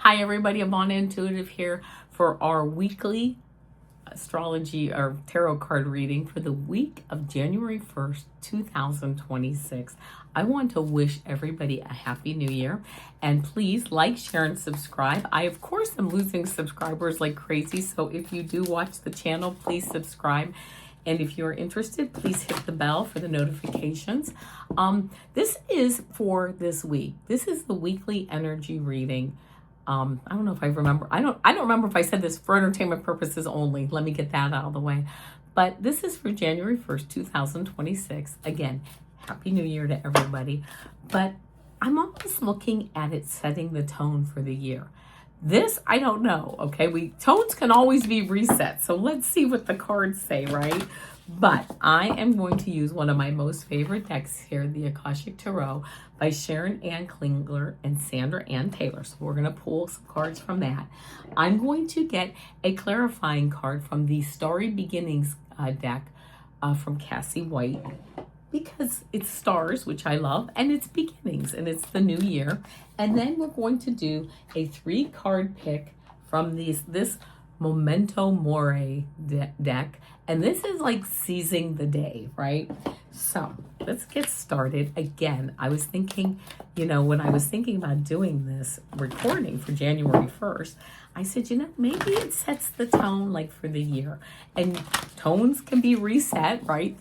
Hi everybody, Avana Intuitive here for our weekly astrology or tarot card reading for the week of January 1st, 2026. I want to wish everybody a happy new year, and please like, share, and subscribe. I, of course, am losing subscribers like crazy, so if you do watch the channel, please subscribe. And if you're interested, please hit the bell for the notifications. This is for this week. This is the weekly energy reading. I don't know if I remember. I don't remember if I said this for entertainment purposes only. Let me get that out of the way. But this is for January 1st, 2026. Again, Happy New Year to everybody. But I'm almost looking at it setting the tone for the year. This, I don't know, okay? Tones can always be reset. So let's see what the cards say, right? But I am going to use one of my most favorite decks here, the Akashic Tarot by Sharon Klingler and Sandra Taylor. So we're going to pull some cards from that. I'm going to get a clarifying card from the Starry Beginnings deck from Cassi White, because it's stars, which I love, and it's beginnings, and it's the new year. And then we're going to do a 3-card pick from this Memento Mori deck. And this is like seizing the day, right? So let's get started. Again, I was thinking, when I was thinking about doing this recording for January 1st, I said, maybe it sets the tone like for the year. And tones can be reset, right?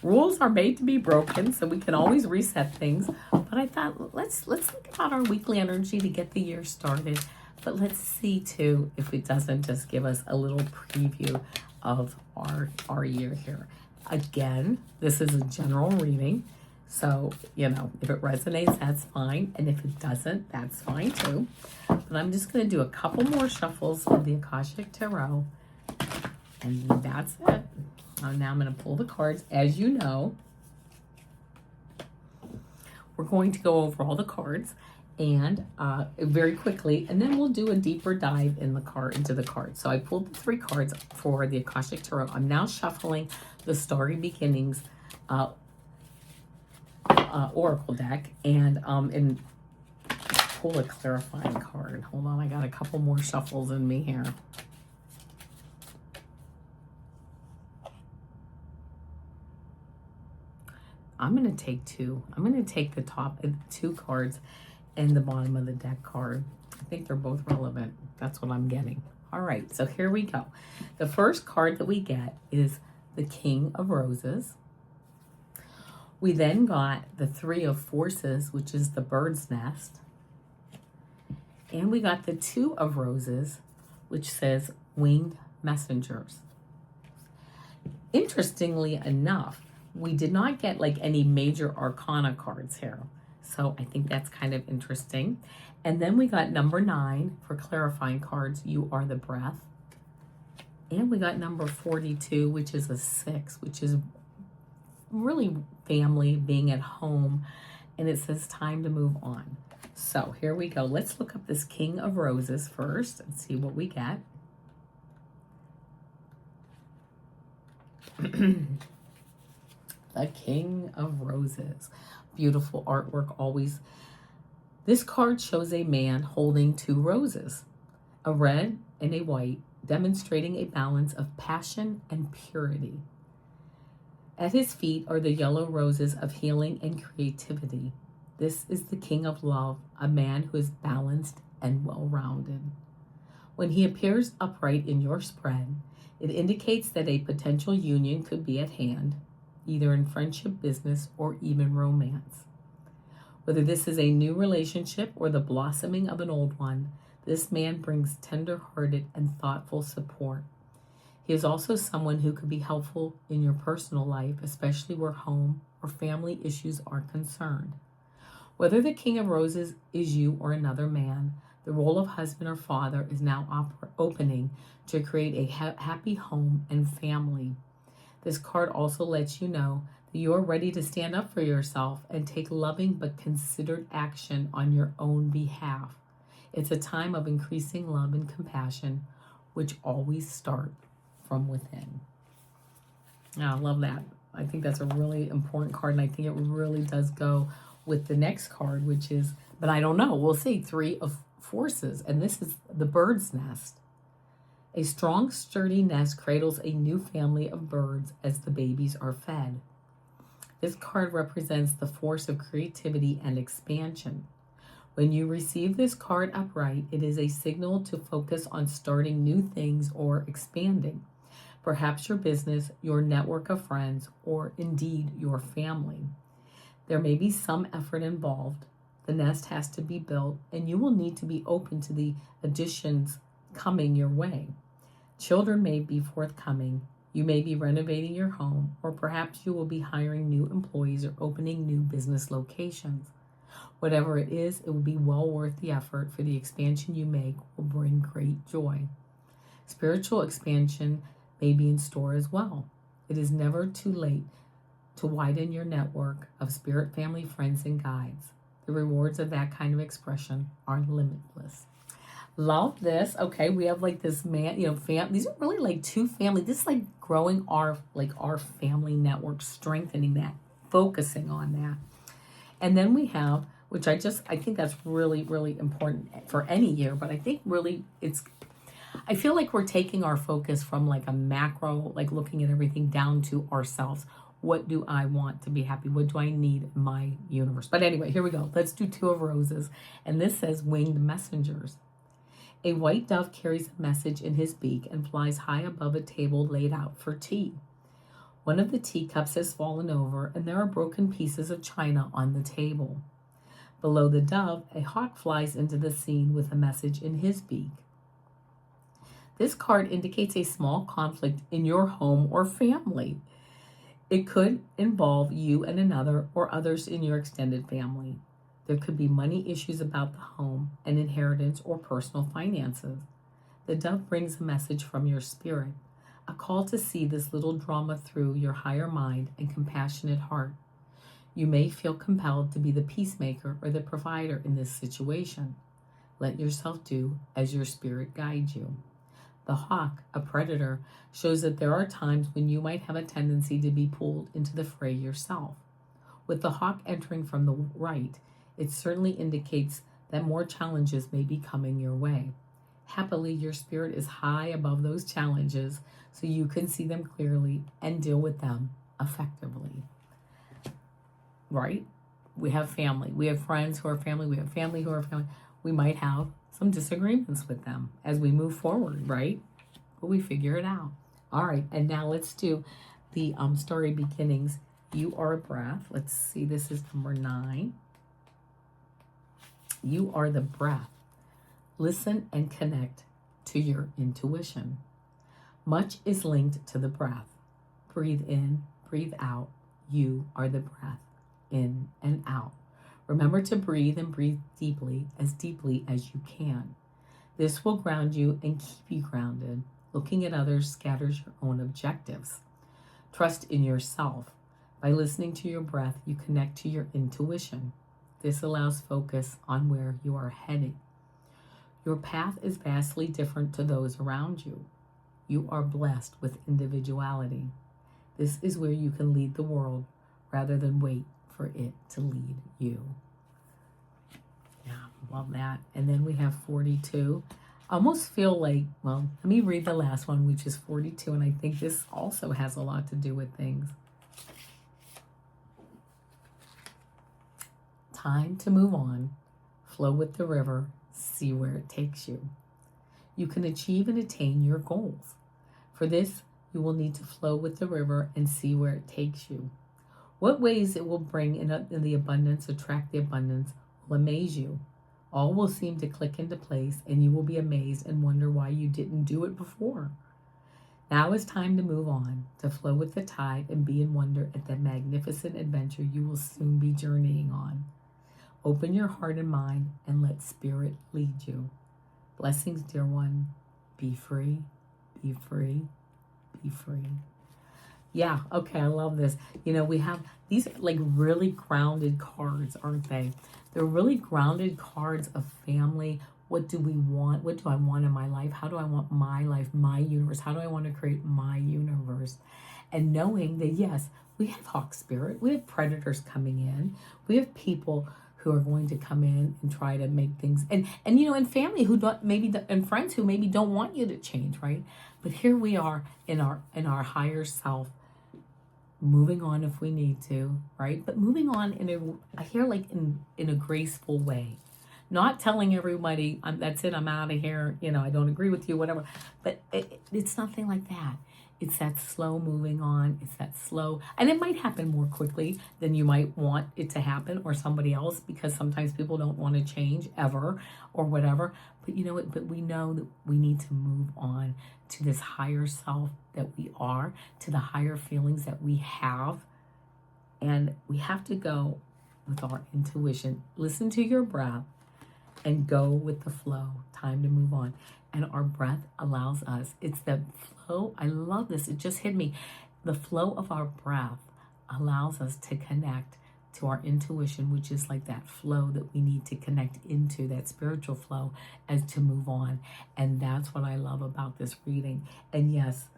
Rules are made to be broken, so we can always reset things. But I thought, let's think about our weekly energy to get the year started. But let's see too if it doesn't just give us a little preview of our year here. Again, this is a general reading. So, if it resonates, that's fine. And if it doesn't, that's fine too. But I'm just going to do a couple more shuffles of the Akashic Tarot. And that's it. Now I'm going to pull the cards. As you know, we're going to go over all the cards and very quickly, and then we'll do a deeper dive into the cards. So I pulled the 3 cards for the Akashic Tarot. I'm now shuffling the Starry Beginnings Oracle deck and pull a clarifying card. Hold on, I got a couple more shuffles in me here. I'm going to take 2. I'm going to take the top 2 cards and the bottom of the deck card. I think they're both relevant. That's what I'm getting. All right, so here we go. The first card that we get is the King of Roses. We then got the 3 of Forces, which is the bird's nest. And we got the 2 of Roses, which says winged messengers. Interestingly enough, we did not get like any major arcana cards here. So I think that's kind of interesting. And then we got number 9 for clarifying cards. You are the breath. And we got number 42, which is a 6, which is really family, being at home. And it says time to move on. So here we go. Let's look up this King of Roses first and see what we get. The King of Roses. Beautiful artwork always. This card shows a man holding 2 roses, a red and a white, demonstrating a balance of passion and purity. At his feet are the yellow roses of healing and creativity. This is the King of Love, a man who is balanced and well-rounded. When he appears upright in your spread, it indicates that a potential union could be at hand, either in friendship, business, or even romance. Whether this is a new relationship or the blossoming of an old one, this man brings tender-hearted and thoughtful support. He is also someone who could be helpful in your personal life, especially where home or family issues are concerned. Whether the King of Roses is you or another man, the role of husband or father is now opening to create a happy home and family. This card also lets you know that you are ready to stand up for yourself and take loving but considered action on your own behalf. It's a time of increasing love and compassion, which always start from within. Now, I love that. I think that's a really important card, and I think it really does go with the next card, which is, but I don't know. We'll see. 3 forces, and this is the bird's nest. A strong, sturdy nest cradles a new family of birds as the babies are fed. This card represents the force of creativity and expansion. When you receive this card upright, it is a signal to focus on starting new things or expanding, perhaps your business, your network of friends, or indeed your family. There may be some effort involved. The nest has to be built, and you will need to be open to the additions coming your way. Children may be forthcoming. You may be renovating your home, or perhaps you will be hiring new employees or opening new business locations. Whatever it is, it will be well worth the effort, for the expansion you make will bring great joy. Spiritual expansion may be in store as well. It is never too late to widen your network of spirit family, friends, and guides. The rewards of that kind of expression are limitless. Love this. Okay, we have like this man, these are really like two family. This is like growing our family network, strengthening that, focusing on that. And then we have, which I think that's really, really important for any year, but I think really I feel like we're taking our focus from like a macro, like looking at everything, down to ourselves. What do I want to be happy? What do I need in my universe? But anyway, here we go. Let's do Two of Roses. And this says winged messengers. A white dove carries a message in his beak and flies high above a table laid out for tea. One of the teacups has fallen over, and there are broken pieces of china on the table. Below the dove, a hawk flies into the scene with a message in his beak. This card indicates a small conflict in your home or family. It could involve you and another, or others in your extended family. There could be money issues about the home, an inheritance, or personal finances. The dove brings a message from your spirit, a call to see this little drama through your higher mind and compassionate heart. You may feel compelled to be the peacemaker or the provider in this situation. Let yourself do as your spirit guides you. The hawk, a predator, shows that there are times when you might have a tendency to be pulled into the fray yourself. With the hawk entering from the right, it certainly indicates that more challenges may be coming your way. Happily, your spirit is high above those challenges, so you can see them clearly and deal with them effectively. Right? We have family. We have friends who are family. We have family who are family. We might have some disagreements with them as we move forward, right? But we figure it out. All right, and now let's do the Starry Beginnings. You are a breath. Let's see, this is number 9. You are the breath. Listen and connect to your intuition. Much is linked to the breath. Breathe in, breathe out. You are the breath, in and out. Remember to breathe and breathe deeply as you can. This will ground you and keep you grounded. Looking at others scatters your own objectives. Trust in yourself. By listening to your breath, you connect to your intuition. This allows focus on where you are heading. Your path is vastly different to those around you. You are blessed with individuality. This is where you can lead the world rather than wait for it to lead you. Yeah, love that. And then we have 42. I almost feel like, well, let me read the last one, which is 42, and I think this also has a lot to do with things. Time to move on. Flow with the river. See where it takes you. You can achieve and attain your goals. For this, you will need to flow with the river and see where it takes you. What ways it will bring in the abundance, attract the abundance, will amaze you. All will seem to click into place, and you will be amazed and wonder why you didn't do it before. Now is time to move on, to flow with the tide and be in wonder at the magnificent adventure you will soon be journeying on. Open your heart and mind and let spirit lead you. Blessings, dear one. Be free, be free, be free. Yeah, okay, I love this. We have these like really grounded cards, aren't they? They're really grounded cards of family. What do we want? What do I want in my life? How do I want my life, my universe? How do I want to create my universe? And knowing that, yes, we have hawk spirit. We have predators coming in. We have people who are going to come in and try to make things, and you know, and family who don't, maybe, and friends who maybe don't want you to change, right? But here we are in our higher self, moving on if we need to, right? But moving on I hear like in a graceful way, not telling everybody, that's it, I'm out of here, you know, I don't agree with you, whatever. But it's nothing like that. It's that slow moving on. It's that slow, and it might happen more quickly than you might want it to happen, or somebody else, because sometimes people don't want to change ever or whatever. But you know what? But we know that we need to move on to this higher self that we are, to the higher feelings that we have. And we have to go with our intuition. Listen to your breath and go with the flow. Time to move on. And our breath allows us, it's the flow. I love this. It just hit me. The flow of our breath allows us to connect to our intuition, which is like that flow that we need to connect into, that spiritual flow, as to move on. And that's what I love about this reading. And yes,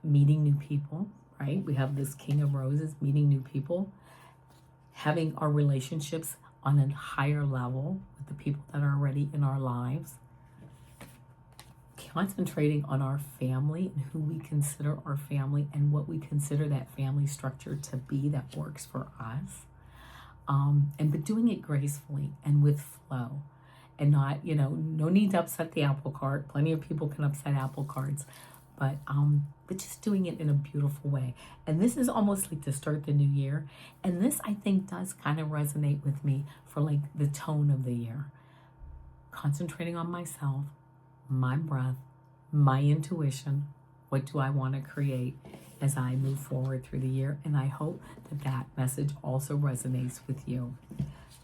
meeting new people, right? We have this King of Roses, meeting new people, having our relationships on a higher level with the people that are already in our lives, concentrating on our family and who we consider our family and what we consider that family structure to be that works for us. But doing it gracefully and with flow, and not, you know, no need to upset the apple cart. Plenty of people can upset apple carts, but just doing it in a beautiful way. And this is almost like to start the new year. And this, I think, does kind of resonate with me for like the tone of the year. Concentrating on myself, my breath, my intuition. What do I want to create as I move forward through the year? And I hope that that message also resonates with you.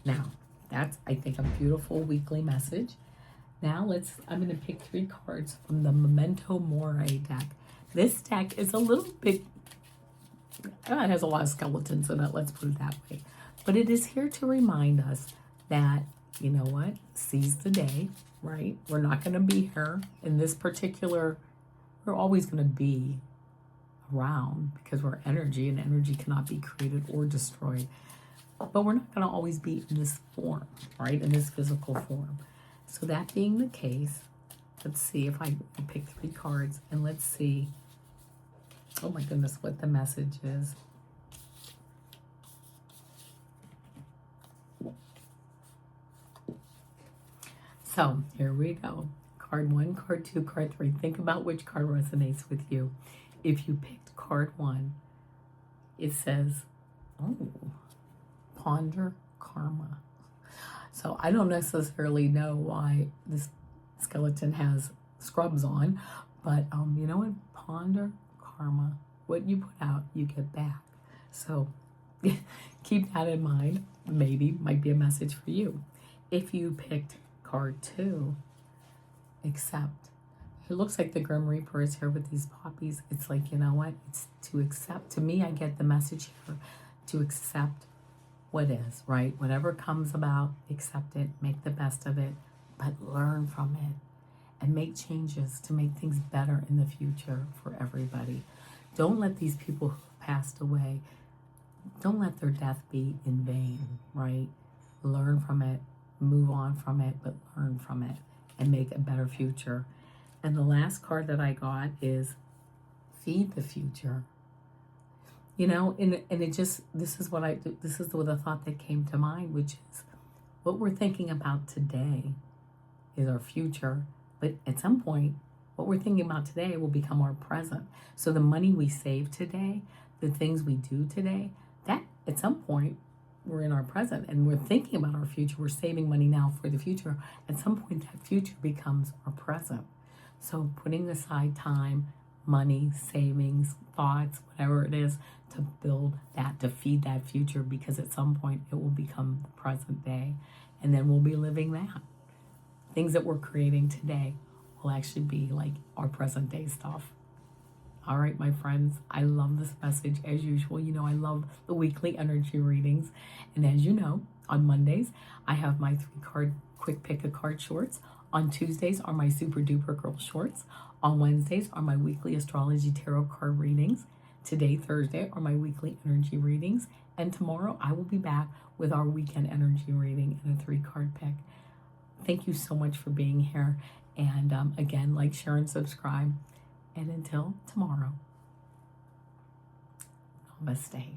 Now, that's, I think, a beautiful weekly message. Now I'm going to pick 3 cards from the Memento Mori deck. This deck is a little bit, it has a lot of skeletons in it, let's put it that way. But it is here to remind us that, you know what, seize the day, right? We're not going to be here in this particular, we're always going to be around because we're energy, and energy cannot be created or destroyed. But we're not going to always be in this form, right? In this physical form. So that being the case, let's see if I pick 3 cards, and let's see, oh my goodness, what the message is. So here we go. Card 1, card 2, card 3. Think about which card resonates with you. If you picked card 1, it says, oh, ponder karma. So I don't necessarily know why this skeleton has scrubs on, but you know what? Ponder karma. What you put out, you get back. So keep that in mind. Maybe might be a message for you. If you picked card 2, accept. It looks like the Grim Reaper is here with these poppies. It's like, you know what? It's to accept. To me, I get the message here to accept what is, right? Whatever comes about, accept it, make the best of it, but learn from it and make changes to make things better in the future for everybody. Don't let these people who have passed away, don't let their death be in vain, right? Learn from it, move on from it, but learn from it and make a better future. And the last card that I got is feed the future. You know, and it just, this is the thought that came to mind, which is what we're thinking about today is our future. But at some point, what we're thinking about today will become our present. So the money we save today, the things we do today, that at some point, we're in our present and we're thinking about our future. We're saving money now for the future. At some point, that future becomes our present. So putting aside time, money, savings, thoughts, whatever it is, to build that, to feed that future, because at some point it will become the present day, and then we'll be living that. Things that we're creating today will actually be like our present day stuff. All right, my friends, I love this message as usual. You know, I love the weekly energy readings. And as you know, on Mondays, I have my 3-card quick pick a card shorts. On Tuesdays are my super duper girl shorts. On Wednesdays are my weekly astrology tarot card readings. Today, Thursday, are my weekly energy readings. And tomorrow I will be back with our weekend energy reading and a 3-card pick. Thank you so much for being here. And again, like, share, and subscribe. And until tomorrow, namaste.